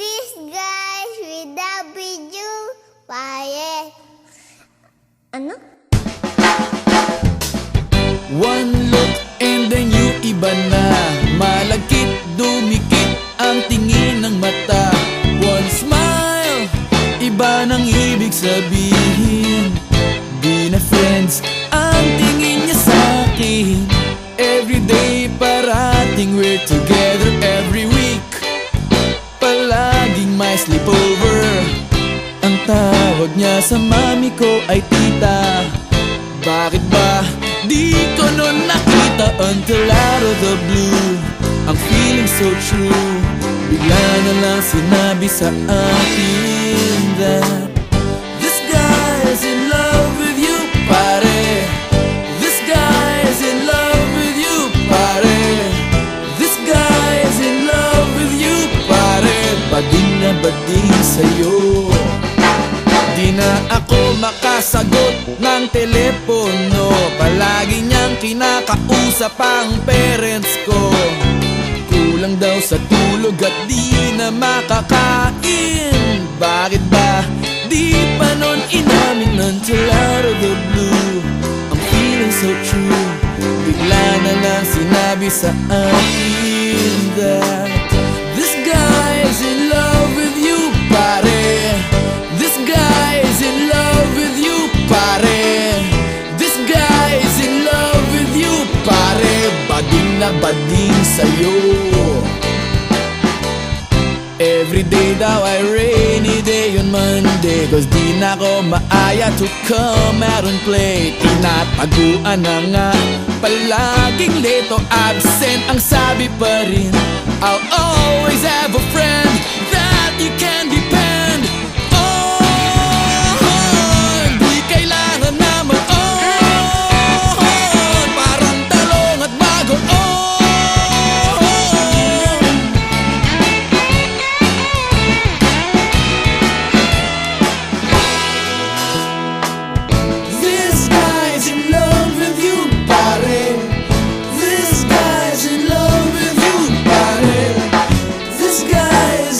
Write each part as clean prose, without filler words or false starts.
This guys with the video quiet. Ano? One look and then you iba na. Malagkit, dumikit ang tingin ng mata. One smile, iba nang ibig sabihin. Di na friends ang tingin niya sa'kin. Everyday parating we're together every week. Palaging may sleepover. Ang tawag niya sa mami ko ay tita. Bakit ba di ko nun nakita until out of the blue? Ang feeling so true. Bigla na lang sinabi sa akin that this guy's in love with you, pare. This guy's in love with you, pare. This guy's in love with you, pare. Bading na bading sa'yo. Di na ako makasagot ng telepono. Palagi niyang kinakausap ang parents ko. Kulang daw sa tulog at di na makakain. Bakit ba di pa nun inamin until out of the blue? I'm feeling so true. Bigla na lang sinabi sa akin that this guy's in love with you, pare. This guy's in love with you, pare. This guy's in love with you, pare. Bading na bading sa'yo. Everyday daw ay rainy day on Monday, cause di na ko maaya to come out and play. Tinataguan na nga, palaging late o absent. Ang sabi pa rin, I'll always have a friend that you can depend on. Di kailangan na mag-on, parang talong at bago on. This guy's in love with you, pare. This guy's in love with you, pare. This guy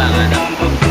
mga anak ko.